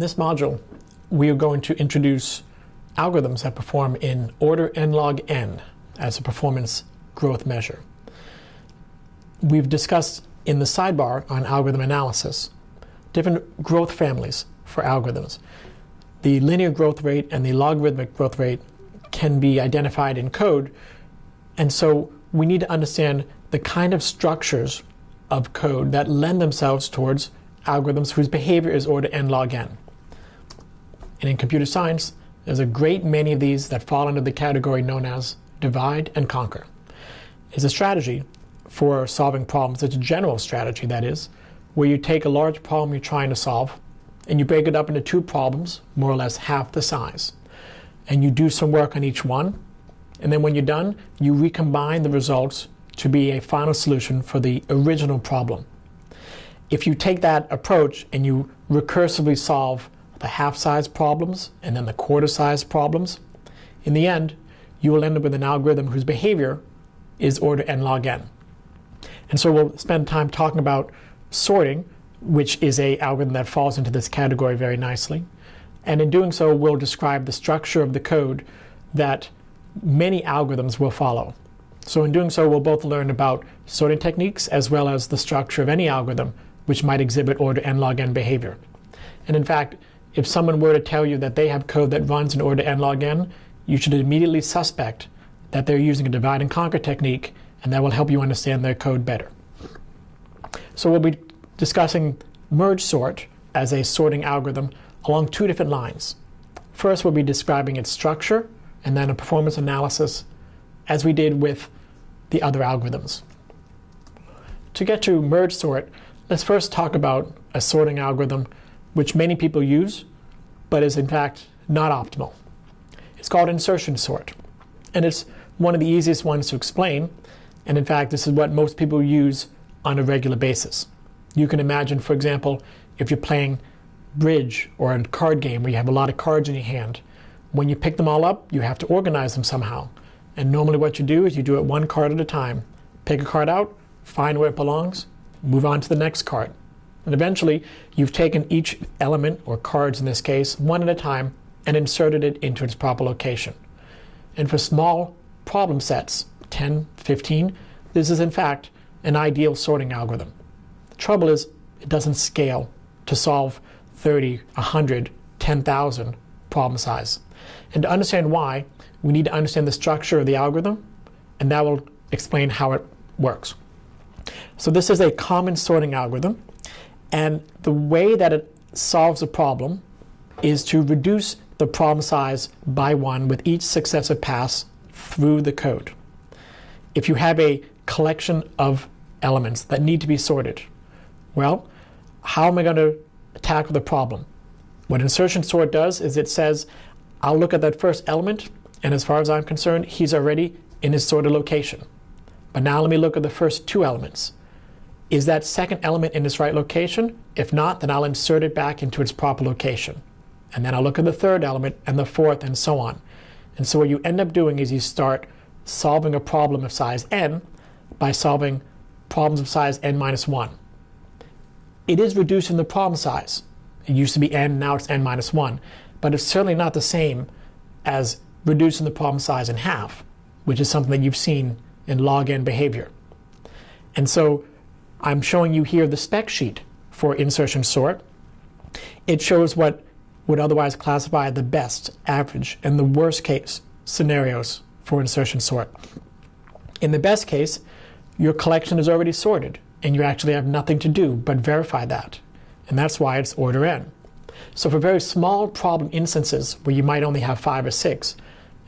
this module, we are going to introduce algorithms that perform in order n log n as a performance growth measure. We've discussed in the sidebar on algorithm analysis different growth families for algorithms. The linear growth rate and the logarithmic growth rate can be identified in code, and so we need to understand the kind of structures of code that lend themselves towards algorithms whose behavior is order n log n. And in computer science, there's a great many of these that fall under the category known as divide and conquer. It's a strategy for solving problems. It's a general strategy, that is, where you take a large problem you're trying to solve and you break it up into two problems, more or less half the size. And you do some work on each one, and then when you're done, you recombine the results to be a final solution for the original problem. If you take that approach and you recursively solve the half-size problems and then the quarter-size problems, in the end, you will end up with an algorithm whose behavior is order n log n. And so we'll spend time talking about sorting, which is an algorithm that falls into this category very nicely. And in doing so, we'll describe the structure of the code that many algorithms will follow. So in doing so, we'll both learn about sorting techniques as well as the structure of any algorithm which might exhibit order n log n behavior. And in fact, if someone were to tell you that they have code that runs in order n log n, you should immediately suspect that they're using a divide and conquer technique, and that will help you understand their code better. So we'll be discussing MergeSort as a sorting algorithm along two different lines. First, we'll be describing its structure, and then a performance analysis, as we did with the other algorithms. To get to MergeSort, let's first talk about a sorting algorithm which many people use, but is in fact not optimal. It's called insertion sort, and it's one of the easiest ones to explain, and in fact this is what most people use on a regular basis. You can imagine, for example, if you're playing bridge or a card game where you have a lot of cards in your hand, when you pick them all up, you have to organize them somehow. And normally what you do is you do it one card at a time. Pick a card out, find where it belongs, move on to the next card. And eventually, you've taken each element, or cards in this case, one at a time, and inserted it into its proper location. And for small problem sets, 10, 15, this is in fact an ideal sorting algorithm. The trouble is, it doesn't scale to solve 30, 100, 10,000 problem size. And to understand why, we need to understand the structure of the algorithm, and that will explain how it works. So this is a common sorting algorithm, and the way that it solves a problem is to reduce the problem size by one with each successive pass through the code. If you have a collection of elements that need to be sorted, well, how am I going to tackle the problem? What insertion sort does is it says, I'll look at that first element, and as far as I'm concerned, he's already in his sorted location. But now let me look at the first two elements. Is that second element in its right location? If not, then I'll insert it back into its proper location. And then I'll look at the third element and the fourth and so on. And so what you end up doing is you start solving a problem of size n by solving problems of size n minus 1. It is reducing the problem size. It used to be n, now it's n minus 1. But it's certainly not the same as reducing the problem size in half, which is something that you've seen in log n behavior. And so I'm showing you here the spec sheet for insertion sort. It shows what would otherwise classify the best, average, and the worst case scenarios for insertion sort. In the best case, your collection is already sorted, and you actually have nothing to do but verify that. And that's why it's order n. So for very small problem instances where you might only have 5 or 6,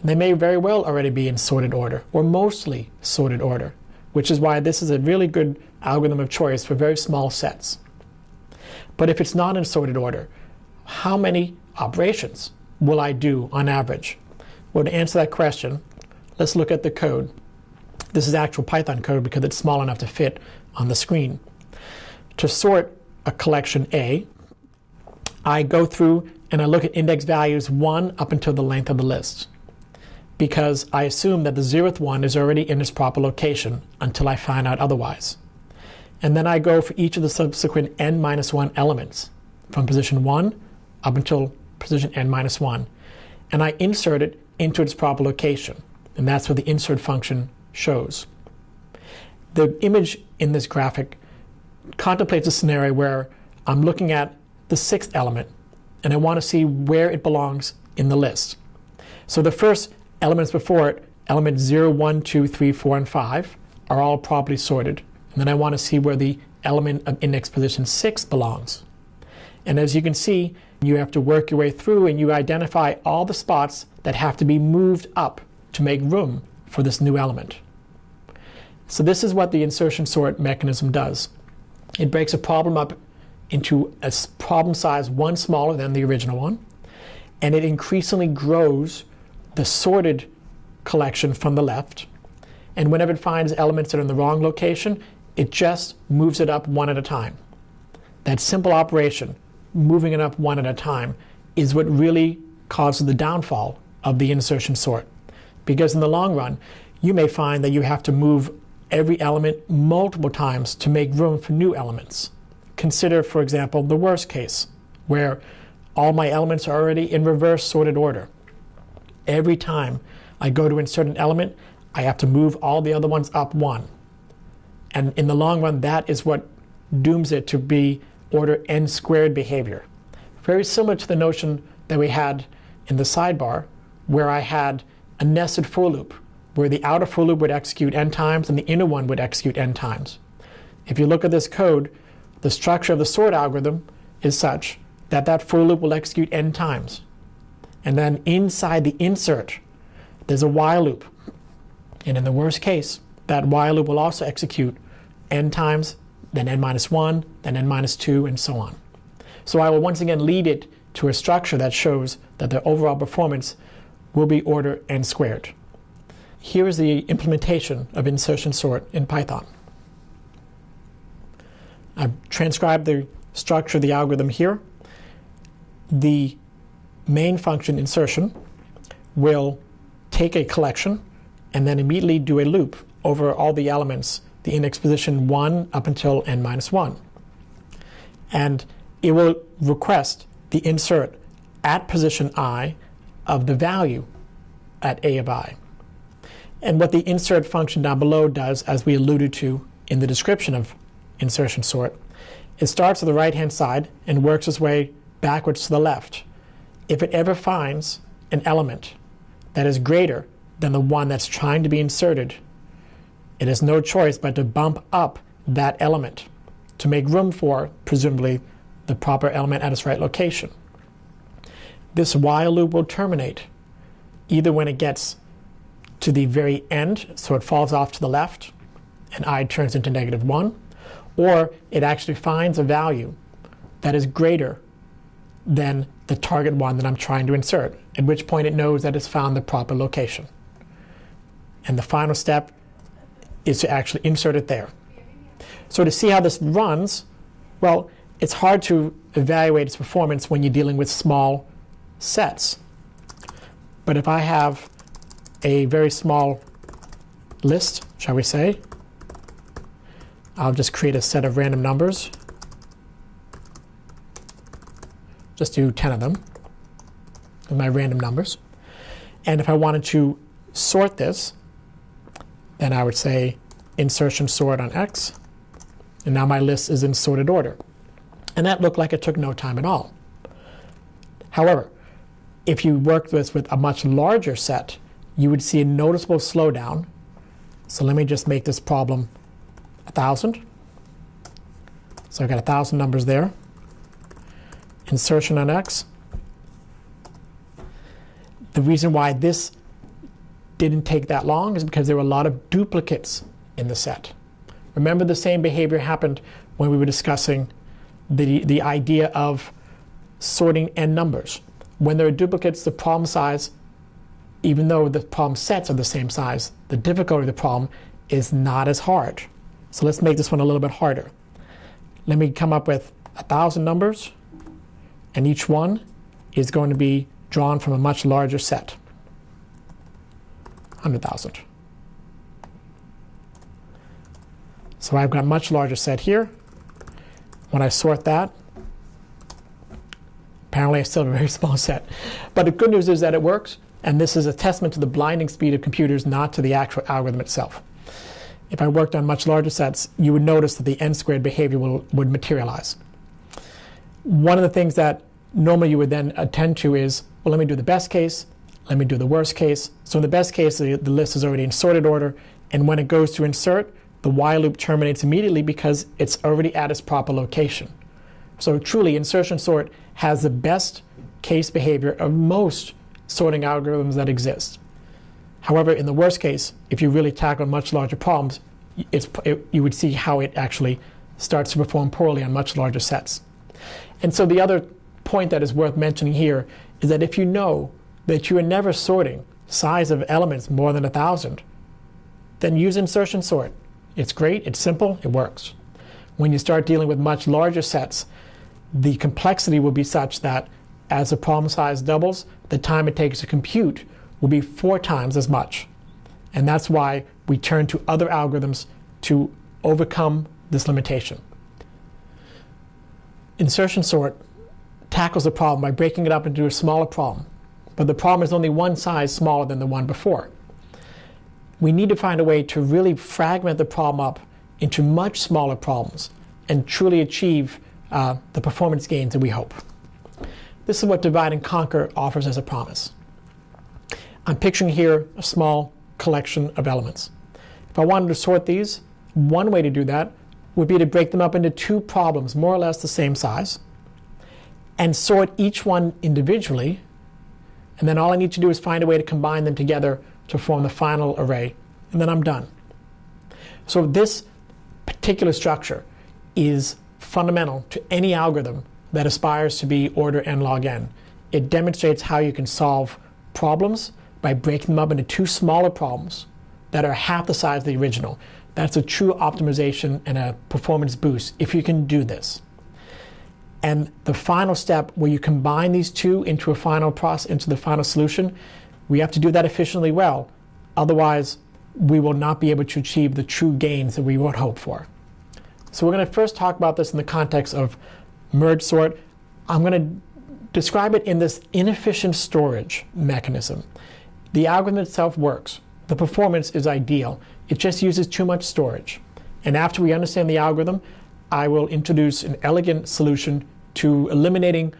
they may very well already be in sorted order, or mostly sorted order, which is why this is a really good algorithm of choice for very small sets. But if it's not in sorted order, how many operations will I do on average? Well, to answer that question, let's look at the code. This is actual Python code because it's small enough to fit on the screen. To sort a collection A, I go through and I look at index values 1 up until the length of the list, because I assume that the 0th one is already in its proper location until I find out otherwise. And then I go for each of the subsequent n minus 1 elements from position 1 up until position n minus 1, and I insert it into its proper location, and that's what the insert function shows. The image in this graphic contemplates a scenario where I'm looking at the 6th element, and I want to see where it belongs in the list. So the first elements before it, elements 0, 1, 2, 3, 4, and 5, are all properly sorted. And then I want to see where the element of index position 6 belongs. And as you can see, you have to work your way through and you identify all the spots that have to be moved up to make room for this new element. So this is what the insertion sort mechanism does. It breaks a problem up into a problem size one smaller than the original one, and it increasingly grows the sorted collection from the left. And whenever it finds elements that are in the wrong location, it just moves it up one at a time. That simple operation, moving it up one at a time, is what really causes the downfall of the insertion sort. Because in the long run, you may find that you have to move every element multiple times to make room for new elements. Consider, for example, the worst case, where all my elements are already in reverse sorted order. Every time I go to insert an element, I have to move all the other ones up one. And in the long run, that is what dooms it to be order n squared behavior. Very similar to the notion that we had in the sidebar, where I had a nested for loop, where the outer for loop would execute n times and the inner one would execute n times. If you look at this code, the structure of the sort algorithm is such that that for loop will execute n times. And then inside the insert, there's a while loop. And in the worst case, that while loop will also execute n times, then n minus 1, then n minus 2, and so on. So I will once again lead it to a structure that shows that the overall performance will be order n squared. Here is the implementation of insertion sort in Python. I've transcribed the structure of the algorithm here. The main function insertion will take a collection and then immediately do a loop over all the elements, the index position 1 up until n minus 1. And it will request the insert at position I of the value at a of I. And what the insert function down below does, as we alluded to in the description of insertion sort, it starts at the right-hand side and works its way backwards to the left. If it ever finds an element that is greater than the one that's trying to be inserted, it has no choice but to bump up that element to make room for, presumably, the proper element at its right location. This while loop will terminate either when it gets to the very end, so it falls off to the left, and I turns into -1, or it actually finds a value that is greater than the target one that I'm trying to insert, at which point it knows that it's found the proper location. And the final step is to actually insert it there. So to see how this runs, well, it's hard to evaluate its performance when you're dealing with small sets. But if I have a very small list, shall we say, I'll just create a set of random numbers. Just do 10 of them with my random numbers. And if I wanted to sort this, then I would say insertion sort on X. And now my list is in sorted order. And that looked like it took no time at all. However, if you worked this with a much larger set, you would see a noticeable slowdown. So let me just make this problem 1,000. So I've got 1,000 numbers there. Insertion on X. The reason why this didn't take that long is because there were a lot of duplicates in the set. Remember, the same behavior happened when we were discussing the idea of sorting n numbers. When there are duplicates, the problem size, even though the problem sets are the same size, the difficulty of the problem is not as hard. So let's make this one a little bit harder. Let me come up with 1,000 numbers, and each one is going to be drawn from a much larger set. 100,000. So I've got a much larger set here. When I sort that, Apparently I still have a very small set. But the good news is that it works, and this is a testament to the blinding speed of computers, not to the actual algorithm itself. If I worked on much larger sets, you would notice that the n-squared behavior would materialize. One of the things that normally you would then attend to is, well, let me do the best case, let me do the worst case. So in the best case, the list is already in sorted order, and when it goes to insert, the while loop terminates immediately because it's already at its proper location. So truly, insertion sort has the best case behavior of most sorting algorithms that exist. However, in the worst case, if you really tackle much larger problems, you would see how it actually starts to perform poorly on much larger sets. And so the other point that is worth mentioning here is that if you know that you are never sorting size of elements more than 1,000, then use insertion sort. It's great, it's simple, it works. When you start dealing with much larger sets, the complexity will be such that as the problem size doubles, the time it takes to compute will be 4 times as much. And that's why we turn to other algorithms to overcome this limitation. Insertion sort tackles the problem by breaking it up into a smaller problem, but the problem is only one size smaller than the one before. We need to find a way to really fragment the problem up into much smaller problems and truly achieve the performance gains that we hope. This is what divide and conquer offers as a promise. I'm picturing here a small collection of elements. If I wanted to sort these, one way to do that would be to break them up into 2 problems, more or less the same size, and sort each one individually, and then all I need to do is find a way to combine them together to form the final array, and then I'm done. So this particular structure is fundamental to any algorithm that aspires to be order n log n. It demonstrates how you can solve problems by breaking them up into 2 smaller problems that are half the size of the original. That's a true optimization and a performance boost if you can do this. And the final step where you combine these 2 into a final process, into the final solution, we have to do that efficiently well. Otherwise, we will not be able to achieve the true gains that we would hope for. So we're going to first talk about this in the context of MergeSort. I'm going to describe it in this inefficient storage mechanism. The algorithm itself works. The performance is ideal. It just uses too much storage. And after we understand the algorithm, I will introduce an elegant solution to eliminating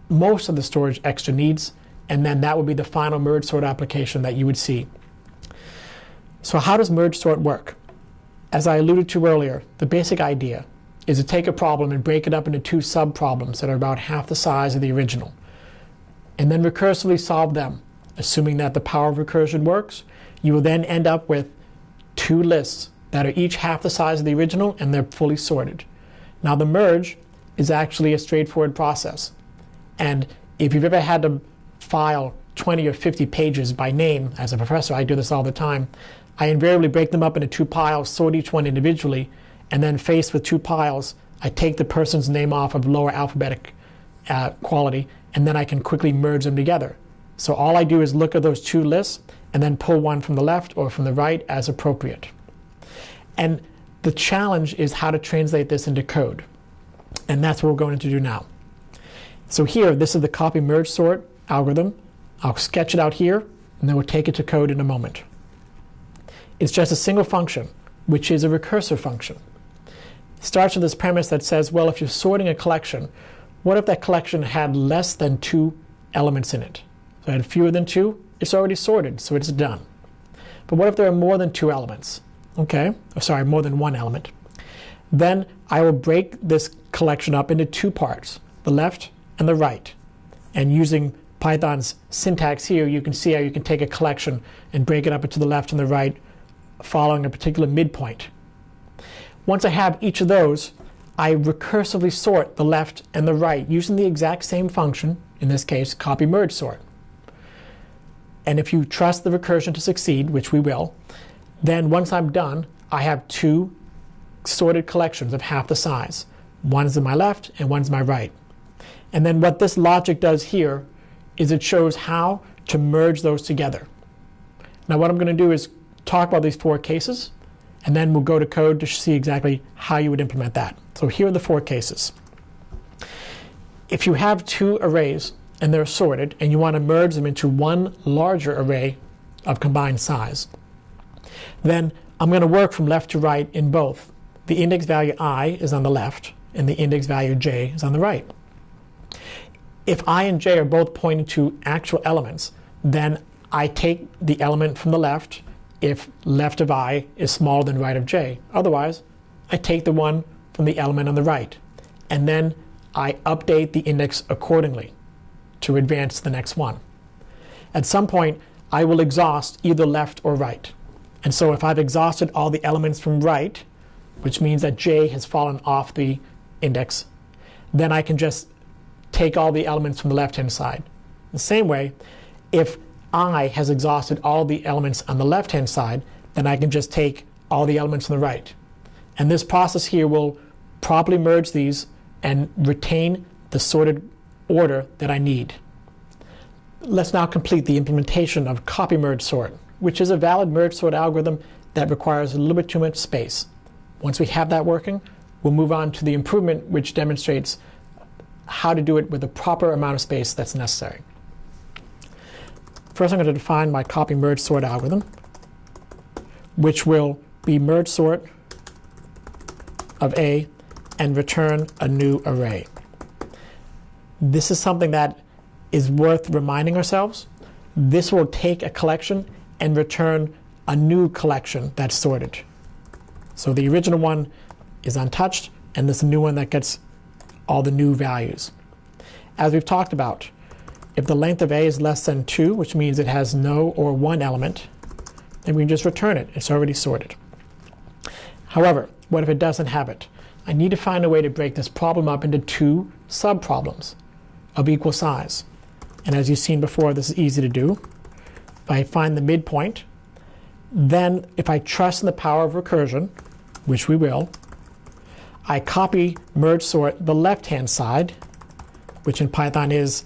most of the storage extra needs, and then that will be the final MergeSort application that you would see. So how does MergeSort work? As I alluded to earlier, the basic idea is to take a problem and break it up into 2 sub-problems that are about half the size of the original, and then recursively solve them. Assuming that the power of recursion works, you will then end up with 2 lists that are each half the size of the original, and they're fully sorted. Now the merge is actually a straightforward process, and if you've ever had to file 20 or 50 pages by name, as a professor I do this all the time, I invariably break them up into 2 piles, sort each one individually, and then faced with 2 piles, I take the person's name off of lower alphabetic quality, and then I can quickly merge them together. So all I do is look at those 2 lists and then pull one from the left or from the right as appropriate. And the challenge is how to translate this into code. And that's what we're going to do now. So here, this is the copy merge sort algorithm. I'll sketch it out here, and then we'll take it to code in a moment. It's just a single function, which is a recursive function. It starts with this premise that says, well, if you're sorting a collection, what if that collection had less than 2 elements in it? So I had fewer than 2, it's already sorted, so it's done. But what if there are more than 2 elements? Okay, sorry, more than 1 element. Then I will break this collection up into 2 parts, the left and the right. And using Python's syntax here, you can see how you can take a collection and break it up into the left and the right, following a particular midpoint. Once I have each of those, I recursively sort the left and the right using the exact same function, in this case, copy merge sort. And if you trust the recursion to succeed, which we will, then once I'm done, I have 2 sorted collections of half the size. One's in my left and one's my right. And then what this logic does here is it shows how to merge those together. Now what I'm going to do is talk about these 4 cases, and then we'll go to code to see exactly how you would implement that. So here are the 4 cases. If you have two arrays and they're sorted and you want to merge them into one larger array of combined size, then I'm going to work from left to right in both. The index value I is on the left and the index value j is on the right. If I and j are both pointing to actual elements, then I take the element from the left if left of I is smaller than right of j. Otherwise, I take the one from the element on the right, and then I update the index accordingly to advance to the next one. At some point, I will exhaust either left or right. And so if I've exhausted all the elements from right, which means that j has fallen off the index, then I can just take all the elements from the left-hand side. The same way, if I has exhausted all the elements on the left-hand side, then I can just take all the elements on the right. And this process here will properly merge these and retain the sorted order that I need. Let's now complete the implementation of copy merge sort, which is a valid merge sort algorithm that requires a little bit too much space. Once we have that working, we'll move on to the improvement, which demonstrates how to do it with the proper amount of space that's necessary. First, I'm going to define my copy merge sort algorithm, which will be merge sort of A and return a new array. This is something that is worth reminding ourselves. This will take a collection and return a new collection that's sorted. So the original one is untouched, and this new one that gets all the new values. As we've talked about, if the length of A is less than 2, which means it has no or one element, then we can just return it. It's already sorted. However, what if it doesn't have it? I need to find a way to break this problem up into two subproblems of equal size. And as you've seen before, this is easy to do. If I find the midpoint, then if I trust in the power of recursion, which we will, I copy merge sort the left-hand side, which in Python is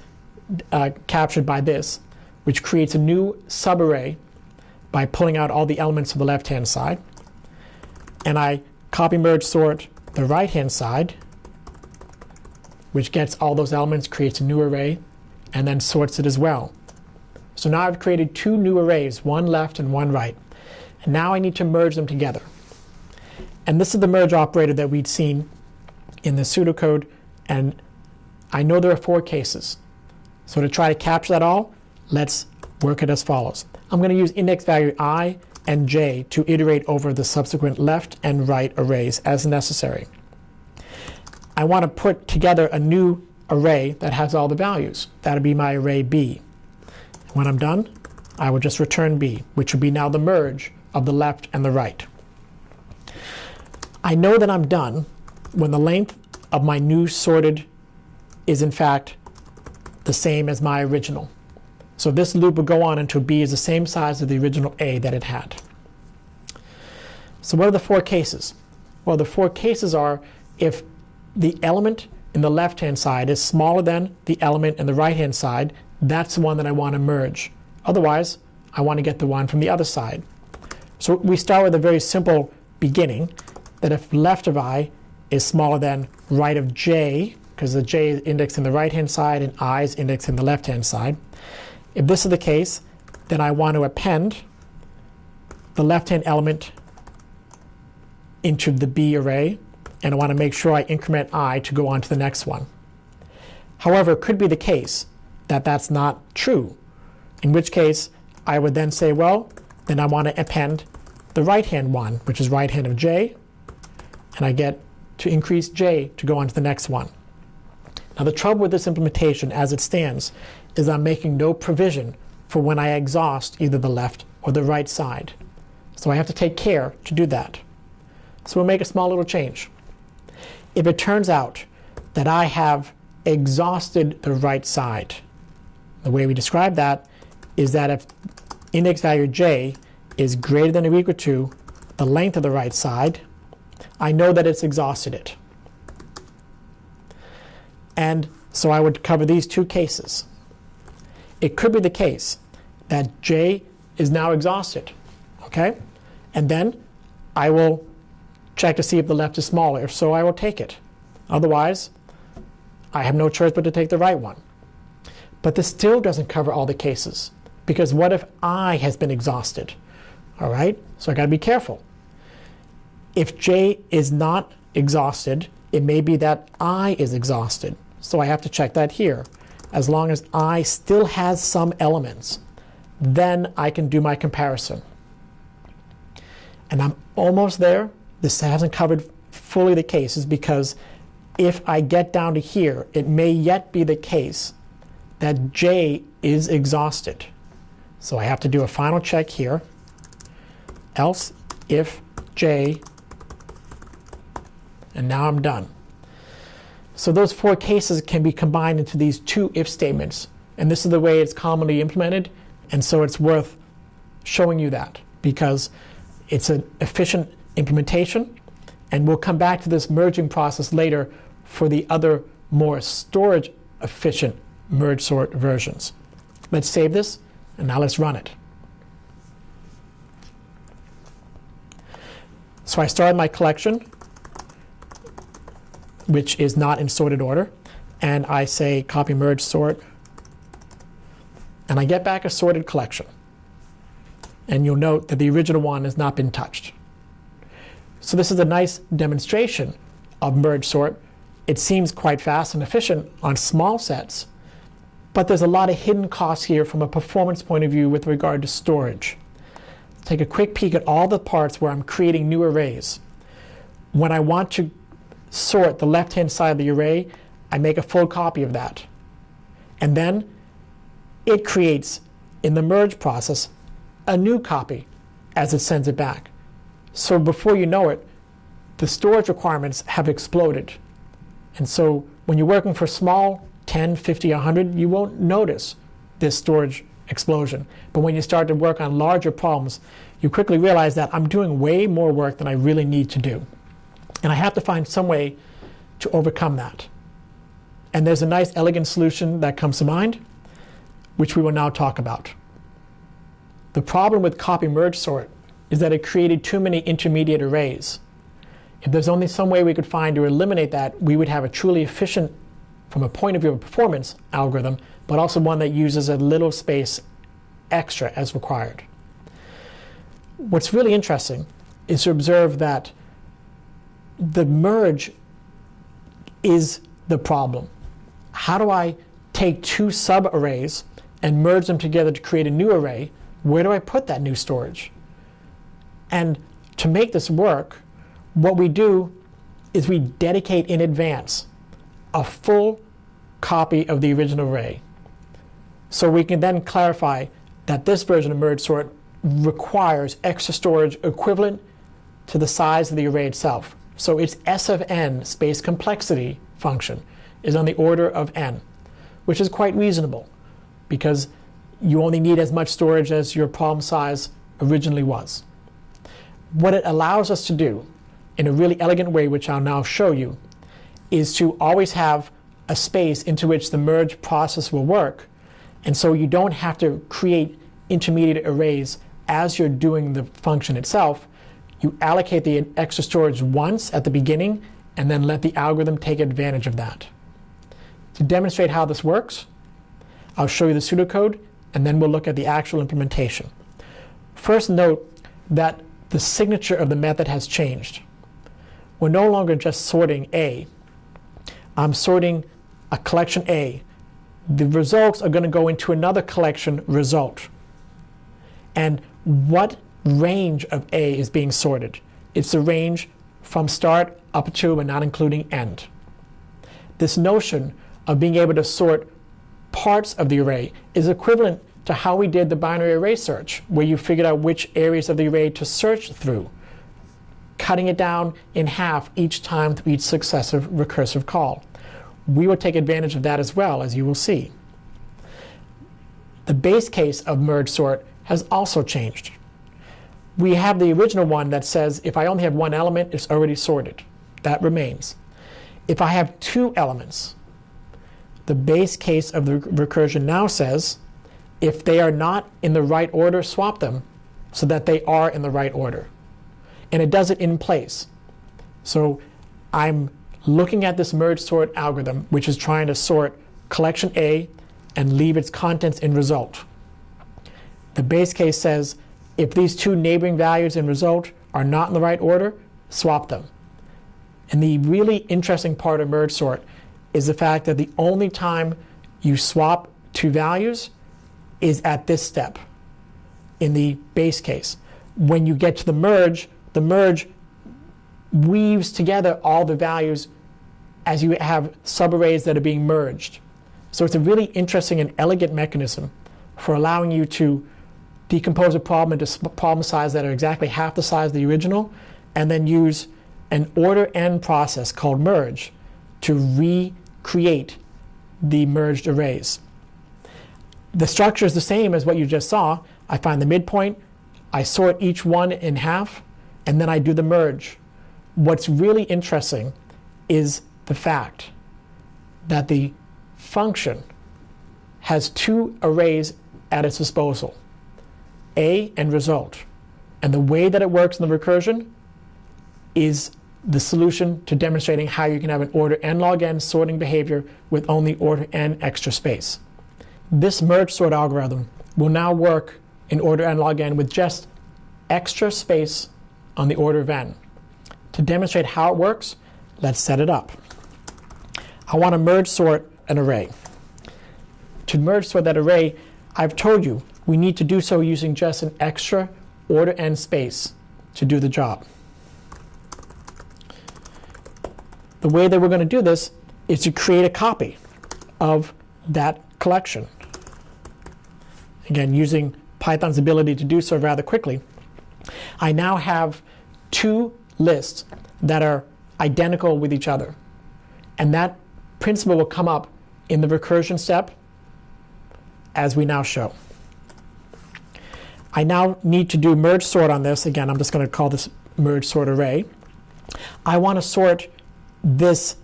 captured by this, which creates a new subarray by pulling out all the elements of the left-hand side. And I copy merge sort the right-hand side, which gets all those elements, creates a new array, and then sorts it as well. So now I've created two new arrays, one left and one right. And now I need to merge them together. And this is the merge operator that we'd seen in the pseudocode, and I know there are 4 cases. So to try to capture that all, let's work it as follows. I'm going to use index value I and j to iterate over the subsequent left and right arrays as necessary. I want to put together a new array that has all the values. That'll be my array B. When I'm done, I will just return B, which will be now the merge of the left and the right. I know that I'm done when the length of my new sorted is in fact the same as my original. So this loop will go on until B is the same size as the original A that it had. So what are the 4 cases? Well, the 4 cases are if the element in the left-hand side is smaller than the element in the right-hand side, that's the one that I want to merge. Otherwise, I want to get the one from the other side. So we start with a very simple beginning, that if left of I is smaller than right of j, because the j is indexed in the right-hand side and I is indexed in the left-hand side, if this is the case, then I want to append the left-hand element into the B array, and I want to make sure I increment I to go on to the next one. However, it could be the case that that's not true, in which case I would then say, well, then I want to append the right-hand one, which is right-hand of j, and I get to increase j to go on to the next one. Now the trouble with this implementation as it stands is I'm making no provision for when I exhaust either the left or the right side. So I have to take care to do that. So we'll make a small little change. If it turns out that I have exhausted the right side, the way we describe that is that if index value j is greater than or equal to the length of the right side, I know that it's exhausted it. And so I would cover these 2 cases. It could be the case that j is now exhausted, okay? And then I will check to see if the left is smaller. If so, I will take it. Otherwise, I have no choice but to take the right one. But this still doesn't cover all the cases, because what if I has been exhausted? All right, so I got to be careful. If J is not exhausted, it may be that I is exhausted. So I have to check that here. As long as I still has some elements, then I can do my comparison. And I'm almost there. This hasn't covered fully the cases, because if I get down to here, it may yet be the case that J is exhausted. So I have to do a final check here. Else if J, and now I'm done. So those 4 cases can be combined into these 2 if statements. And this is the way it's commonly implemented. And so it's worth showing you that, because it's an efficient implementation. And we'll come back to this merging process later for the other more storage efficient MergeSort versions. Let's save this, and now let's run it. So I started my collection, which is not in sorted order, and I say copy MergeSort, and I get back a sorted collection. And you'll note that the original one has not been touched. So this is a nice demonstration of MergeSort. It seems quite fast and efficient on small sets, but there's a lot of hidden costs here from a performance point of view with regard to storage. Take a quick peek at all the parts where I'm creating new arrays. When I want to sort the left-hand side of the array, I make a full copy of that. And then it creates, in the merge process, a new copy as it sends it back. So before you know it, the storage requirements have exploded. And so when you're working for small, 10, 50, 100, you won't notice this storage explosion. But when you start to work on larger problems, you quickly realize that I'm doing way more work than I really need to do. And I have to find some way to overcome that. And there's a nice, elegant solution that comes to mind, which we will now talk about. The problem with copy MergeSort is that it created too many intermediate arrays. If there's only some way we could find to eliminate that, we would have a truly efficient, from a point of view of performance, algorithm, but also one that uses a little space extra as required. What's really interesting is to observe that the merge is the problem. How do I take 2 sub-arrays and merge them together to create a new array? Where do I put that new storage? And to make this work, what we do is we dedicate in advance a full copy of the original array. So we can then clarify that this version of MergeSort requires extra storage equivalent to the size of the array itself. So its S of n, space complexity function, is on the order of n, which is quite reasonable, because you only need as much storage as your problem size originally was. What it allows us to do, in a really elegant way, which I'll now show you, is to always have a space into which the merge process will work, and so you don't have to create intermediate arrays as you're doing the function itself. You allocate the extra storage once at the beginning, and then let the algorithm take advantage of that. To demonstrate how this works, I'll show you the pseudocode, and then we'll look at the actual implementation. First, note that the signature of the method has changed. We're no longer just sorting A. I'm sorting a collection A. The results are going to go into another collection result. And what range of A is being sorted? It's the range from start up to and not including end. This notion of being able to sort parts of the array is equivalent to how we did the binary array search, where you figured out which areas of the array to search through, cutting it down in half each time through each successive recursive call. We will take advantage of that as well, as you will see. The base case of MergeSort has also changed. We have the original one that says if I only have one element, it's already sorted. That remains. If I have 2 elements, the base case of the recursion now says if they are not in the right order, swap them so that they are in the right order. And it does it in place. So I'm looking at this merge sort algorithm, which is trying to sort collection A and leave its contents in result. The base case says if these two neighboring values in result are not in the right order, swap them. And the really interesting part of MergeSort is the fact that the only time you swap two values is at this step in the base case. When you get to the merge weaves together all the values as you have subarrays that are being merged. So it's a really interesting and elegant mechanism for allowing you to decompose a problem into problem sizes that are exactly half the size of the original, and then use an order n process called merge to recreate the merged arrays. The structure is the same as what you just saw. I find the midpoint, I sort each one in half, and then I do the merge. What's really interesting is the fact that the function has two arrays at its disposal, A and result. And the way that it works in the recursion is the solution to demonstrating how you can have an order n log n sorting behavior with only order n extra space. This merge sort algorithm will now work in order n log n with just extra space on the order of n. To demonstrate how it works, let's set it up. I want to merge sort an array. To merge sort that array, I've told you we need to do so using just an extra order n space to do the job. The way that we're going to do this is to create a copy of that collection. Again, using Python's ability to do so rather quickly, I now have two lists that are identical with each other. And that principle will come up in the recursion step as we now show. I now need to do merge sort on this. Again, I'm just going to call this merge sort array. I want to sort this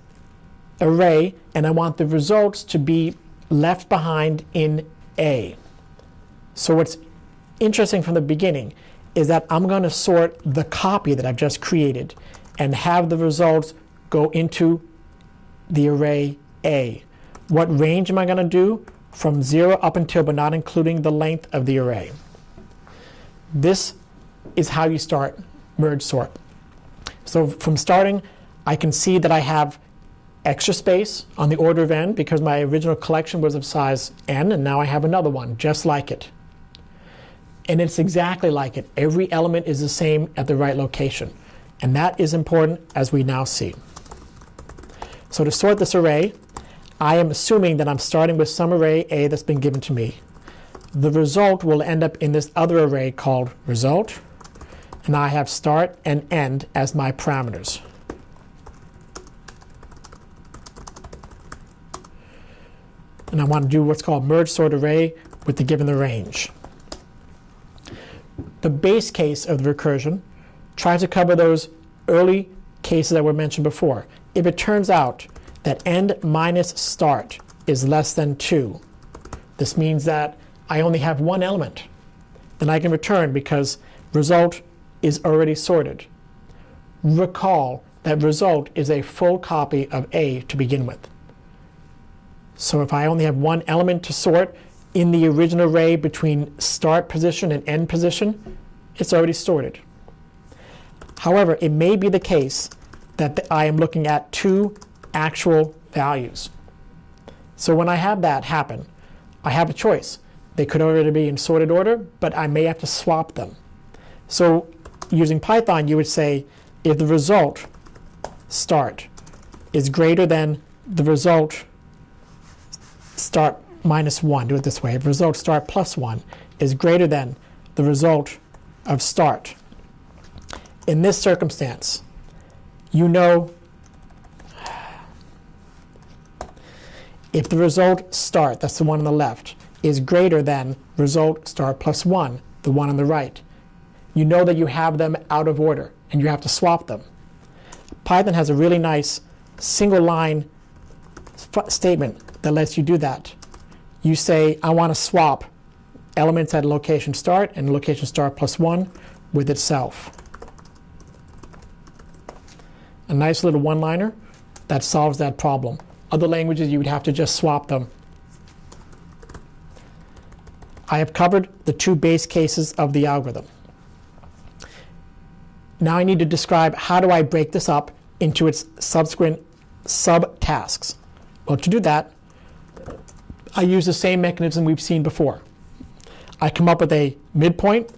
array, and I want the results to be left behind in A. So what's interesting from the beginning is that I'm going to sort the copy that I've just created and have the results go into the array A. What range am I going to do? From 0 up until, but not including the length of the array. This is how you start merge sort. So from starting, I can see that I have extra space on the order of n because my original collection was of size n, and now I have another one just like it. And it's exactly like it. Every element is the same at the right location. And that is important, as we now see. So to sort this array, I am assuming that I'm starting with some array A that's been given to me. The result will end up in this other array called result, and I have start and end as my parameters. And I want to do what's called merge sort array with the given the range. The base case of the recursion tries to cover those early cases that were mentioned before. If it turns out that end minus start is less than 2, this means that I only have one element, then I can return because result is already sorted. Recall that result is a full copy of A to begin with. So if I only have one element to sort in the original array between start position and end position, it's already sorted. However, it may be the case that I am looking at two actual values. So when I have that happen, I have a choice. They could already be in sorted order, but I may have to swap them. So using Python, you would say if the result start is greater than the result start minus 1, do it this way. If result start plus 1 is greater than the result of start. In this circumstance, you know if the result start, that's the one on the left, is greater than result start plus 1, the one on the right, you know that you have them out of order and you have to swap them. Python has a really nice single line statement that lets you do that. You say, I want to swap elements at location start and location start plus 1 with itself. A nice little one-liner that solves that problem. Other languages, you would have to just swap them. I have covered the two base cases of the algorithm. Now I need to describe how do I break this up into its subsequent subtasks. Well, to do that, I use the same mechanism we've seen before. I come up with a midpoint,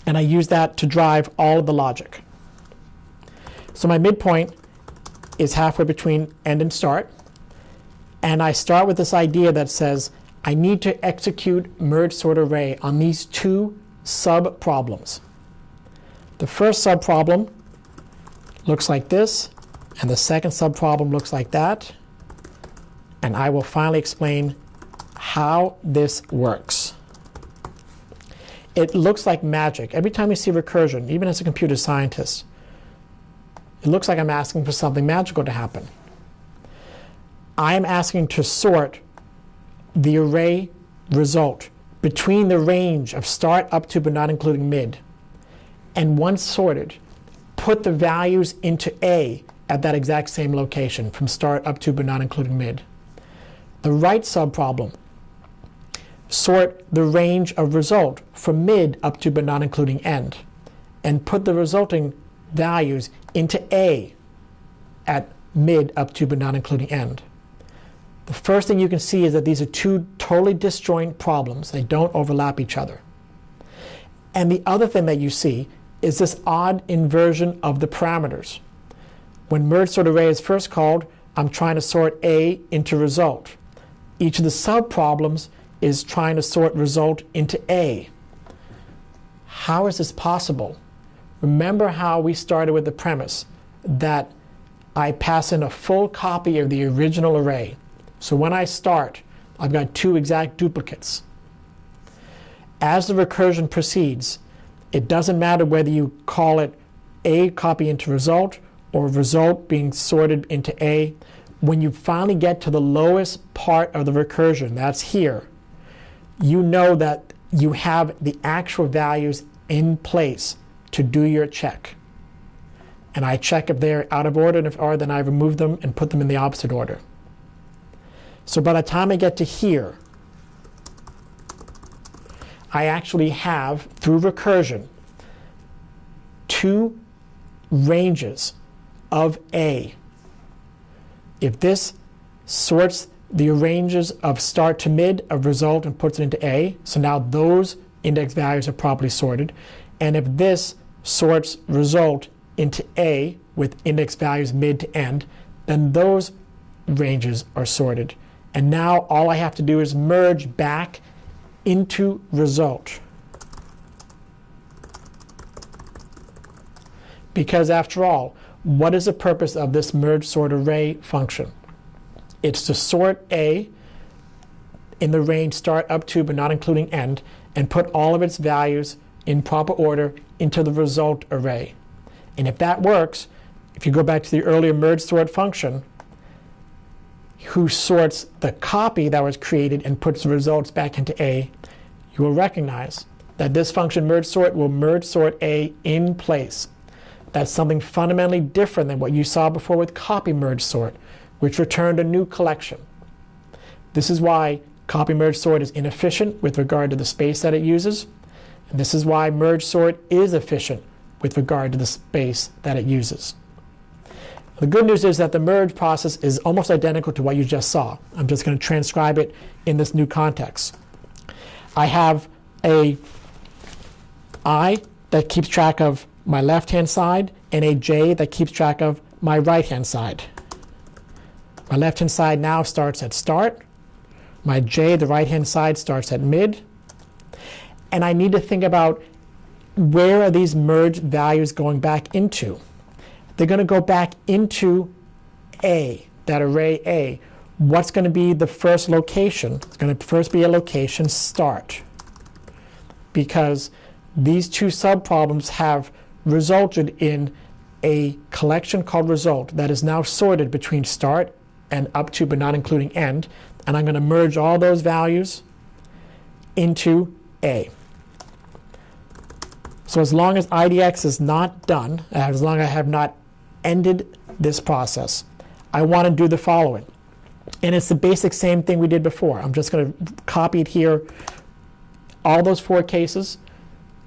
and I use that to drive all of the logic. So my midpoint is halfway between end and start, and I start with this idea that says I need to execute MergeSort array on these two sub-problems. The first sub-problem looks like this, and the second sub-problem looks like that, and I will finally explain how this works. It looks like magic. Every time you see recursion, even as a computer scientist, it looks like I'm asking for something magical to happen. I am asking to sort the array result between the range of start up to but not including mid. And once sorted, put the values into A at that exact same location from start up to but not including mid. The right subproblem, sort the range of result from mid up to but not including end, and put the resulting values into A at mid up to but not including end. The first thing you can see is that these are two totally disjoint problems. They don't overlap each other. And the other thing that you see is this odd inversion of the parameters. When MergeSort array is first called, I'm trying to sort A into result. Each of the subproblems is trying to sort result into A. How is this possible? Remember how we started with the premise that I pass in a full copy of the original array. So when I start, I've got two exact duplicates. As the recursion proceeds, it doesn't matter whether you call it A copy into result or result being sorted into A. When you finally get to the lowest part of the recursion, that's here, you know that you have the actual values in place to do your check. And I check if they're out of order, and if are, then I remove them and put them in the opposite order. So by the time I get to here, I actually have, through recursion, two ranges of A. If this sorts the ranges of start to mid of result and puts it into A, so now those index values are properly sorted. And if this sorts result into A with index values mid to end, then those ranges are sorted. And now all I have to do is merge back into result. Because after all, what is the purpose of this MergeSort array function? It's to sort A in the range start up to but not including end, and put all of its values in proper order into the result array. And if that works, if you go back to the earlier MergeSort function, who sorts the copy that was created and puts the results back into A, you will recognize that this function MergeSort will MergeSort A in place. That's something fundamentally different than what you saw before with copy MergeSort, which returned a new collection. This is why copy MergeSort is inefficient with regard to the space that it uses, and this is why MergeSort is efficient with regard to the space that it uses. The good news is that the merge process is almost identical to what you just saw. I'm just going to transcribe it in this new context. I have a I that keeps track of my left-hand side and a J that keeps track of my right-hand side. My left-hand side now starts at start. My J, the right-hand side, starts at mid. And I need to think about where are these merged values going back into. They're going to go back into A, that array A. What's going to be the first location? It's going to first be a location start, because these two subproblems have resulted in a collection called result that is now sorted between start and up to but not including end, and I'm going to merge all those values into A. So as long as IDX is not done, as long as I have not ended this process, I want to do the following. And it's the basic same thing we did before. I'm just going to copy it here. All those 4 cases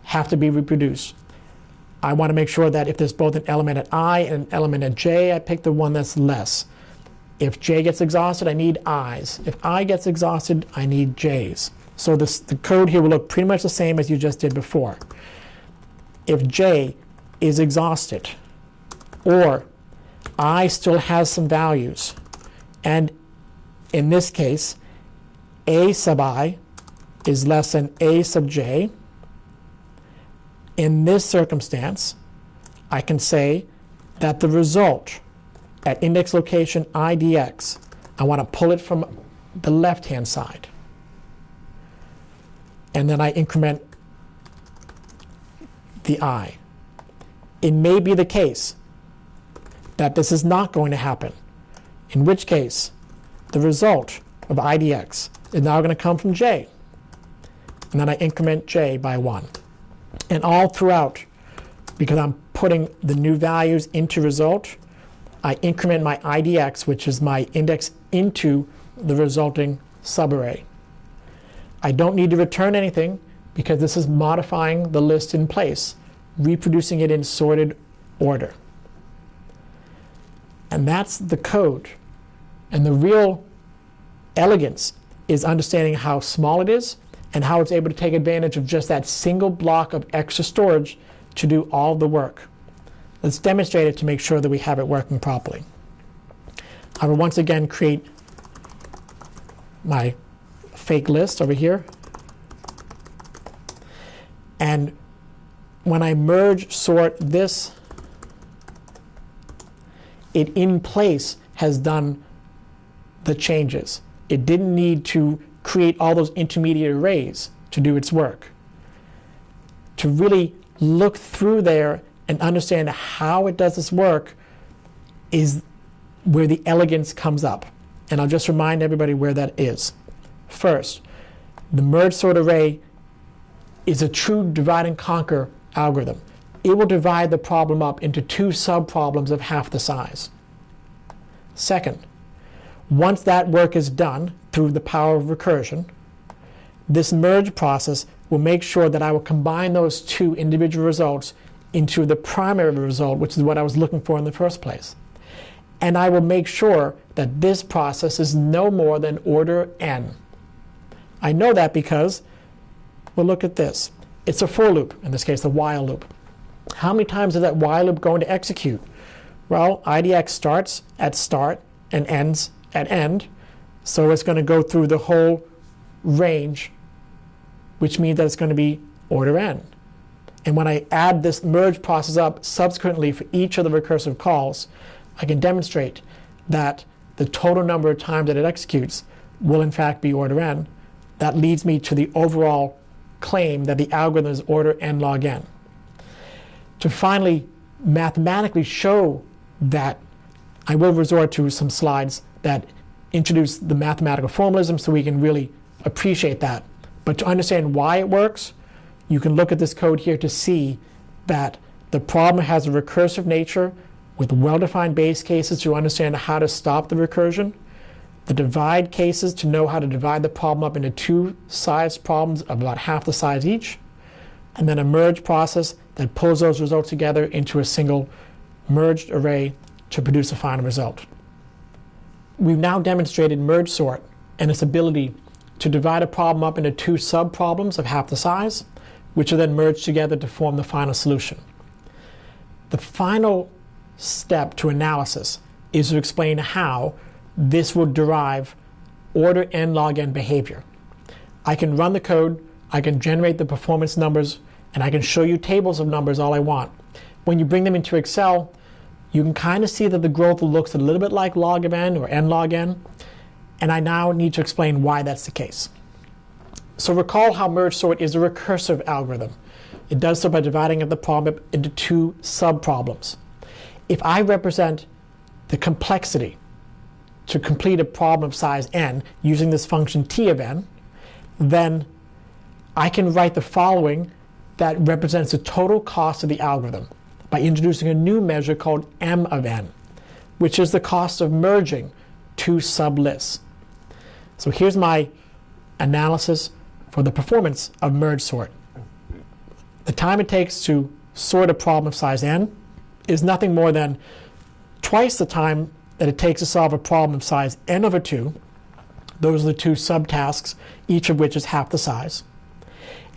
have to be reproduced. I want to make sure that if there's both an element at I and an element at j, I pick the one that's less. If j gets exhausted, I need i's. If I gets exhausted, I need j's. So the code here will look pretty much the same as you just did before. If j is exhausted, or I still has some values, and in this case, a sub I is less than a sub j, in this circumstance, I can say that the result at index location I dx, I want to pull it from the left-hand side. And then I increment the I. It may be the case that this is not going to happen, in which case the result of I dx is now going to come from j. And then I increment j by 1. And all throughout, because I'm putting the new values into result, I increment my IDX, which is my index, into the resulting subarray. I don't need to return anything because this is modifying the list in place, reproducing it in sorted order. And that's the code. And the real elegance is understanding how small it is and how it's able to take advantage of just that single block of extra storage to do all the work. Let's demonstrate it to make sure that we have it working properly. I will once again create my fake list over here. And when I merge sort this, it in place has done the changes. It didn't need to create all those intermediate arrays to do its work. To really look through there and understand how it does this work is where the elegance comes up. And I'll just remind everybody where that is. First, the merge sort array is a true divide and conquer algorithm. It will divide the problem up into 2 subproblems of half the size. Second, once that work is done through the power of recursion, this merge process will make sure that I will combine those 2 individual results into the primary result, which is what I was looking for in the first place. And I will make sure that this process is no more than order n. I know that because, well, look at this. It's a for loop, in this case, the while loop. How many times is that while loop going to execute? Well, IDX starts at start and ends at end, so it's going to go through the whole range, which means that it's going to be order n. And when I add this merge process up subsequently for each of the recursive calls, I can demonstrate that the total number of times that it executes will in fact be order n. That leads me to the overall claim that the algorithm is order n log n. To finally mathematically show that, I will resort to some slides that introduce the mathematical formalism so we can really appreciate that. But to understand why it works, you can look at this code here to see that the problem has a recursive nature with well-defined base cases to understand how to stop the recursion, the divide cases to know how to divide the problem up into 2 sized problems of about half the size each, and then a merge process that pulls those results together into a single merged array to produce a final result. We've now demonstrated MergeSort and its ability to divide a problem up into 2 subproblems of half the size, which are then merged together to form the final solution. The final step to analysis is to explain how this will derive order n log n behavior. I can run the code, I can generate the performance numbers, and I can show you tables of numbers all I want. When you bring them into Excel, you can kind of see that the growth looks a little bit like log of n or n log n, and I now need to explain why that's the case. So recall how MergeSort is a recursive algorithm. It does so by dividing up the problem into 2 subproblems. If I represent the complexity to complete a problem of size n using this function t of n, then I can write the following that represents the total cost of the algorithm by introducing a new measure called m of n. which is the cost of merging two sublists. So here's my analysis for the performance of MergeSort. The time it takes to sort a problem of size n is nothing more than twice the time that it takes to solve a problem of size n over 2. Those are the two subtasks, each of which is half the size.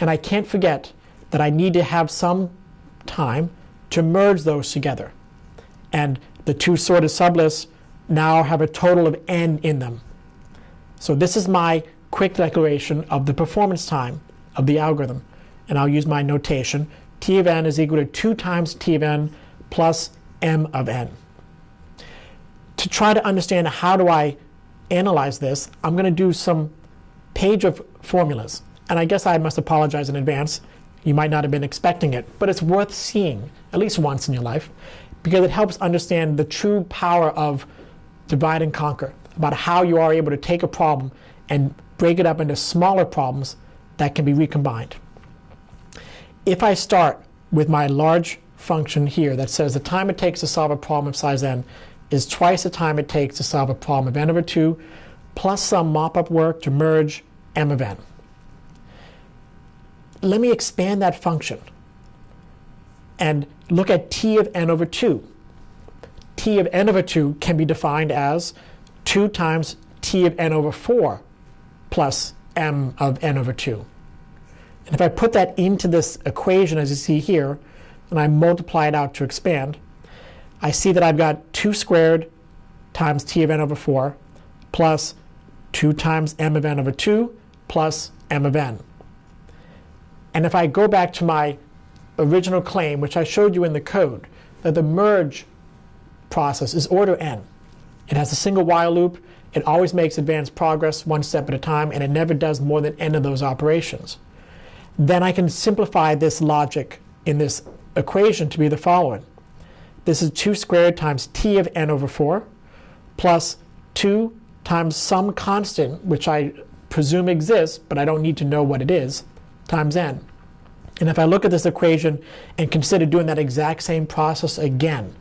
And I can't forget that I need to have some time to merge those together. And the two sorted sublists now have a total of n in them. So this is my quick declaration of the performance time of the algorithm. And I'll use my notation. T of n is equal to 2 times T of n plus m of n. To try to understand how do I analyze this, I'm going to do some page of formulas. And I guess I must apologize in advance. You might not have been expecting it, but it's worth seeing at least once in your life because it helps understand the true power of divide and conquer, about how you are able to take a problem and break it up into smaller problems that can be recombined. If I start with my large function here that says the time it takes to solve a problem of size n is twice the time it takes to solve a problem of n over 2 plus some mop-up work to merge m of n. Let me expand that function and look at t of n over 2. T of n over 2 can be defined as 2 times t of n over 4 plus m of n over 2. And if I put that into this equation as you see here, and I multiply it out to expand, I see that I've got 2 squared times t of n over 4 plus 2 times m of n over 2 plus m of n. And if I go back to my original claim, which I showed you in the code, that the merge process is order n. It has a single while loop. It always makes advanced progress one step at a time, and it never does more than n of those operations. Then I can simplify this logic in this equation to be the following. This is 2 squared times t of n over 4 plus 2 times some constant, which I presume exists, but I don't need to know what it is, times n. And if I look at this equation and consider doing that exact same process again,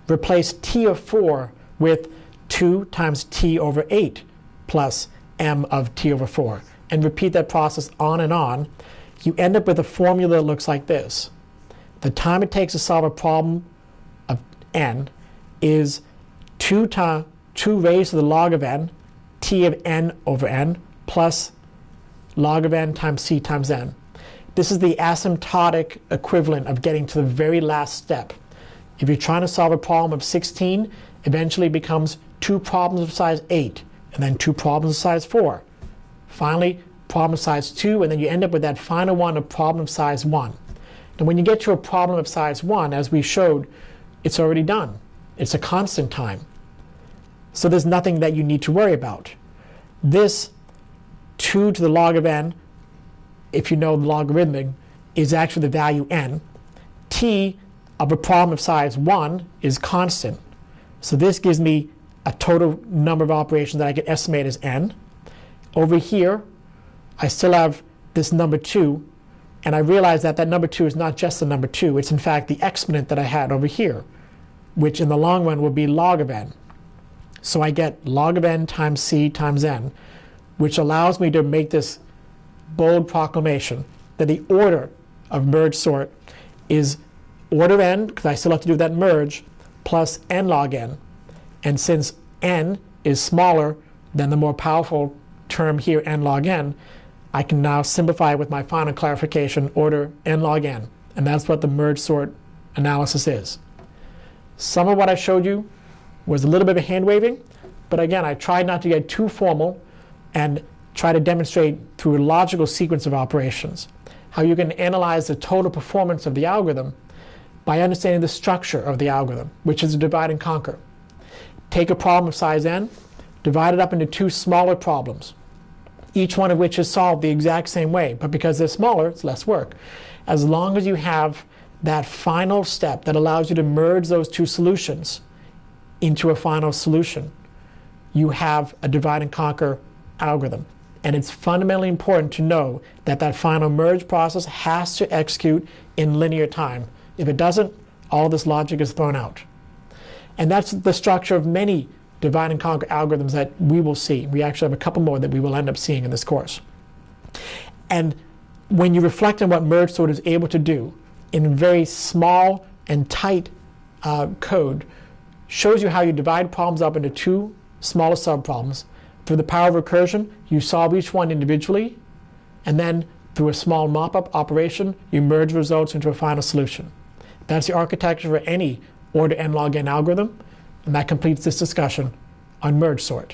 replace t of 4 with 2 times t over 8 plus m of t over 4, and repeat that process on and on, you end up with a formula that looks like this. The time it takes to solve a problem of n is 2 raised to the log of n, t of n over n, plus log of n times c times n. This is the asymptotic equivalent of getting to the very last step. If you're trying to solve a problem of 16, eventually it becomes 2 problems of size 8, and then 2 problems of size 4. Finally, problem of size 2, and then you end up with that final one of problem of size 1. And when you get to a problem of size 1, as we showed, it's already done. It's a constant time. So there's nothing that you need to worry about. This 2 to the log of n, if you know the logarithmic, is actually the value n. T of a problem of size 1 is constant. So this gives me a total number of operations that I can estimate as n. Over here, I still have this number 2, and I realize that that number 2 is not just the number 2. It's in fact the exponent that I had over here, which in the long run will be log of n. So I get log of n times c times n, which allows me to make this bold proclamation that the order of MergeSort is order n, because I still have to do that merge, plus n log n. And since n is smaller than the more powerful term here, n log n, I can now simplify with my final clarification, order n log n. And that's what the MergeSort analysis is. Some of what I showed you was a little bit of hand waving, but again, I tried not to get too formal and try to demonstrate through a logical sequence of operations how you can analyze the total performance of the algorithm by understanding the structure of the algorithm, which is a divide and conquer. Take a problem of size n, divide it up into 2 smaller problems, each one of which is solved the exact same way, but because they're smaller, it's less work. As long as you have that final step that allows you to merge those 2 solutions into a final solution, you have a divide and conquer algorithm. And it's fundamentally important to know that that final merge process has to execute in linear time. If it doesn't, all this logic is thrown out. And that's the structure of many divide and conquer algorithms that we will see. We actually have a couple more that we will end up seeing in this course. And when you reflect on what MergeSort is able to do in very small and tight code, shows you how you divide problems up into two smaller subproblems. Through the power of recursion, you solve each one individually, and then through a small mop-up operation, you merge results into a final solution. That's the architecture for any order n log n algorithm, and that completes this discussion on MergeSort.